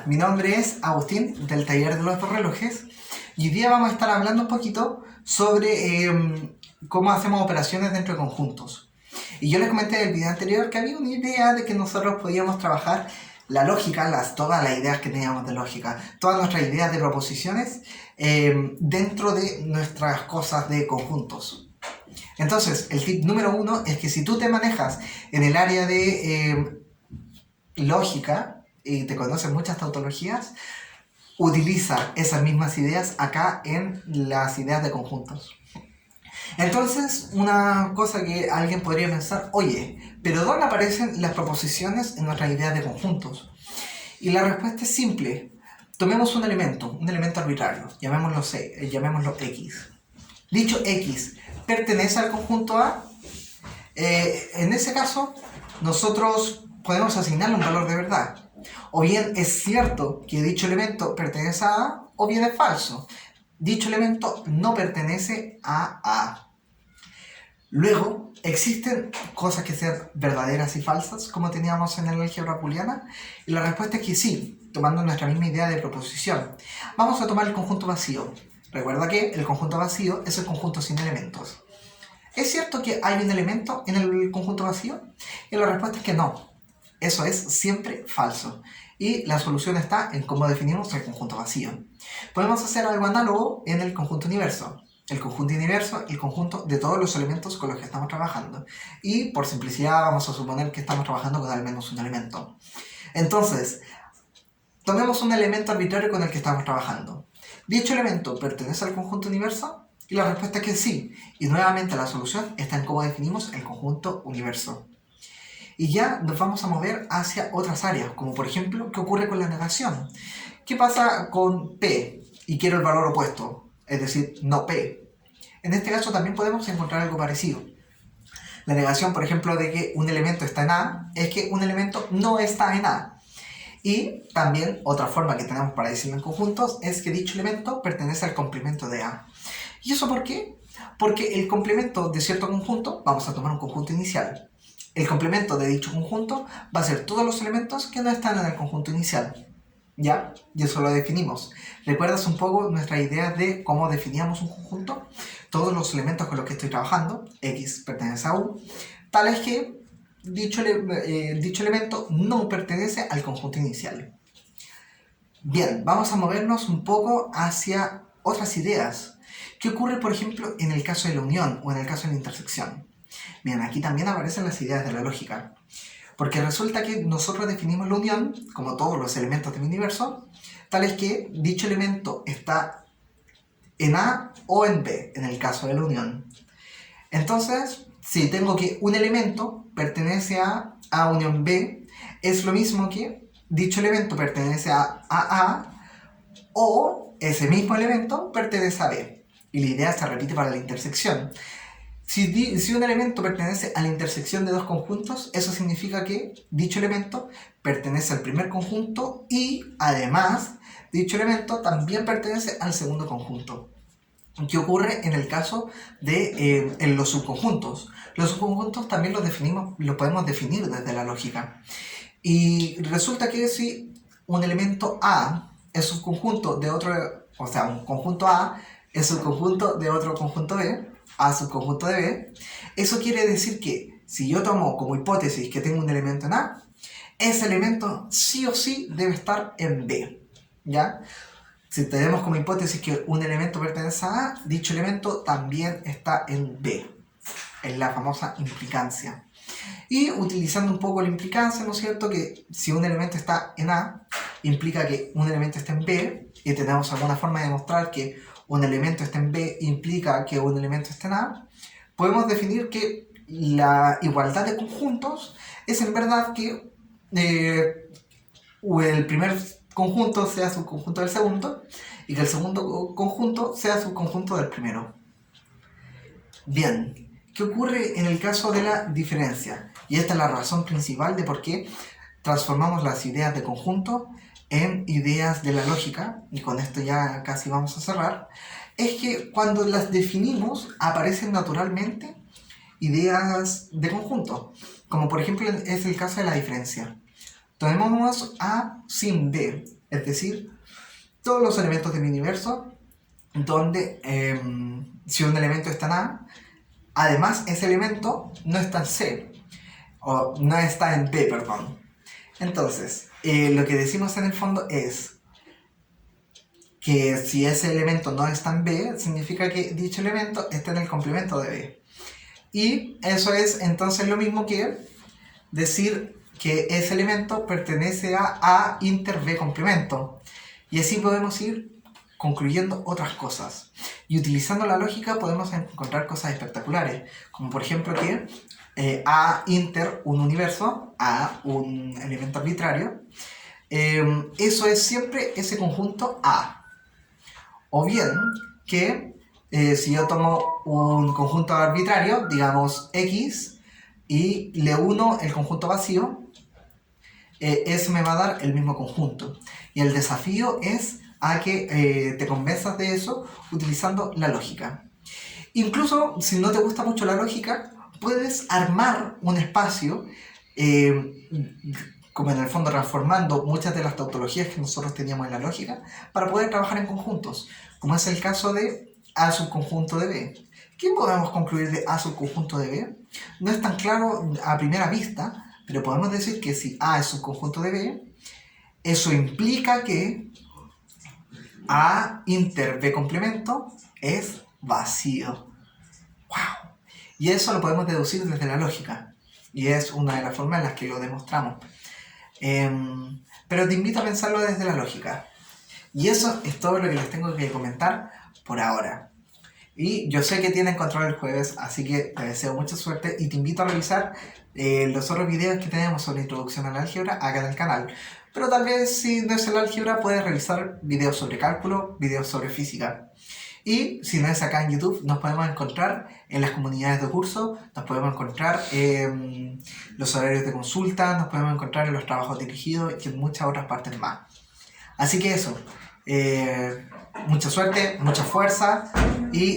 mi nombre es Agustín del taller de los dos relojes y hoy día vamos a estar hablando un poquito sobre cómo hacemos operaciones dentro de conjuntos. Y yo les comenté en el video anterior que había una idea de que nosotros podíamos trabajar la lógica, todas las ideas que teníamos de lógica, todas nuestras ideas de proposiciones dentro de nuestras cosas de conjuntos. Entonces, el tip número 1 es que si tú te manejas en el área de lógica y te conoces muchas tautologías, utiliza esas mismas ideas acá en las ideas de conjuntos. Entonces, una cosa que alguien podría pensar, oye, ¿pero dónde aparecen las proposiciones en nuestras ideas de conjuntos? Y la respuesta es simple. Tomemos un elemento arbitrario, llamémoslo X. Dicho X pertenece al conjunto A. En ese caso, nosotros podemos asignarle un valor de verdad. O bien es cierto que dicho elemento pertenece a A, o bien es falso. Dicho elemento no pertenece a A. Luego, existen cosas que sean verdaderas y falsas, como teníamos en la álgebra booleana, y la respuesta es que sí, tomando nuestra misma idea de proposición. Vamos a tomar el conjunto vacío. Recuerda que el conjunto vacío es el conjunto sin elementos. ¿Es cierto que hay un elemento en el conjunto vacío? Y la respuesta es que no. Eso es siempre falso. Y la solución está en cómo definimos el conjunto vacío. Podemos hacer algo análogo en el conjunto universo. El conjunto universo, el conjunto de todos los elementos con los que estamos trabajando. Y por simplicidad vamos a suponer que estamos trabajando con al menos un elemento. Entonces, tomemos un elemento arbitrario con el que estamos trabajando. ¿Dicho elemento pertenece al conjunto universo? Y la respuesta es que sí. Y nuevamente la solución está en cómo definimos el conjunto universo. Y ya nos vamos a mover hacia otras áreas, como por ejemplo, ¿qué ocurre con la negación? ¿Qué pasa con P y quiero el valor opuesto? Es decir, no P. En este caso también podemos encontrar algo parecido. La negación, por ejemplo, de que un elemento está en A, es que un elemento no está en A. Y también otra forma que tenemos para decirlo en conjuntos es que dicho elemento pertenece al complemento de A. ¿Y eso por qué? Porque el complemento de cierto conjunto, vamos a tomar un conjunto inicial. El complemento de dicho conjunto va a ser todos los elementos que no están en el conjunto inicial. ¿Ya? Y eso lo definimos. ¿Recuerdas un poco nuestra idea de cómo definíamos un conjunto? Todos los elementos con los que estoy trabajando, X pertenece a U, tal es que dicho elemento no pertenece al conjunto inicial. Bien, vamos a movernos un poco hacia otras ideas. ¿Qué ocurre, por ejemplo, en el caso de la unión o en el caso de la intersección? Bien, aquí también aparecen las ideas de la lógica. Porque resulta que nosotros definimos la unión, como todos los elementos del universo, tal es que dicho elemento está en A o en B, en el caso de la unión. Entonces, si tengo que un elemento pertenece a A unión B, es lo mismo que dicho elemento pertenece a A o ese mismo elemento pertenece a B. Y la idea se repite para la intersección. Si un elemento pertenece a la intersección de dos conjuntos, eso significa que dicho elemento pertenece al primer conjunto y además dicho elemento también pertenece al segundo conjunto. ¿Qué ocurre en el caso de en los subconjuntos? Los subconjuntos también los podemos definir desde la lógica. Y resulta que si un elemento A es subconjunto de otro, o sea, un conjunto A es subconjunto de otro conjunto B, A subconjunto de B, eso quiere decir que si yo tomo como hipótesis que tengo un elemento en A, ese elemento sí o sí debe estar en B, ¿ya? Si tenemos como hipótesis que un elemento pertenece a A, dicho elemento también está en B, en la famosa implicancia. Y utilizando un poco la implicancia, ¿no es cierto? Que si un elemento está en A, implica que un elemento está en B, y tenemos alguna forma de demostrar que un elemento está en B implica que un elemento está en A, podemos definir que la igualdad de conjuntos es en verdad que el primer conjunto sea subconjunto del segundo y que el segundo conjunto sea subconjunto del primero. Bien, ¿qué ocurre en el caso de la diferencia? Y esta es la razón principal de por qué transformamos las ideas de conjunto en ideas de la lógica, y con esto ya casi vamos a cerrar, es que cuando las definimos aparecen naturalmente ideas de conjunto, como por ejemplo es el caso de la diferencia. Tomemos A sin B. es decir, todos los elementos de mi universo, donde si un elemento está en A, además ese elemento no está en C, o no está en B, perdón. Entonces, lo que decimos en el fondo es que si ese elemento no está en B, significa que dicho elemento está en el complemento de B. Y eso es entonces lo mismo que decir que ese elemento pertenece a A inter B complemento. Y así podemos ir concluyendo otras cosas. Y utilizando la lógica podemos encontrar cosas espectaculares, como por ejemplo que A inter un universo, A un elemento arbitrario, eso es siempre ese conjunto A. O bien que si yo tomo un conjunto arbitrario, digamos X, y le uno el conjunto vacío, eso me va a dar el mismo conjunto. Y el desafío es a que te convenzas de eso utilizando la lógica. Incluso si no te gusta mucho la lógica, puedes armar un espacio, como en el fondo transformando muchas de las tautologías que nosotros teníamos en la lógica, para poder trabajar en conjuntos, como es el caso de A subconjunto de B. ¿Qué podemos concluir de A subconjunto de B? No es tan claro a primera vista, pero podemos decir que si A es subconjunto de B, eso implica que A inter B complemento es vacío. ¡Wow! Y eso lo podemos deducir desde la lógica. Y es una de las formas en las que lo demostramos. Pero te invito a pensarlo desde la lógica. Y eso es todo lo que les tengo que comentar por ahora. Y yo sé que tienen control el jueves, así que te deseo mucha suerte y te invito a revisar los otros videos que tenemos sobre introducción al álgebra acá en el canal. Pero tal vez si no es el álgebra puedes revisar videos sobre cálculo, videos sobre física. Y si no es acá en YouTube, nos podemos encontrar en las comunidades de curso, nos podemos encontrar en los horarios de consulta, nos podemos encontrar en los trabajos dirigidos y en muchas otras partes más. Así que eso, mucha suerte, mucha fuerza y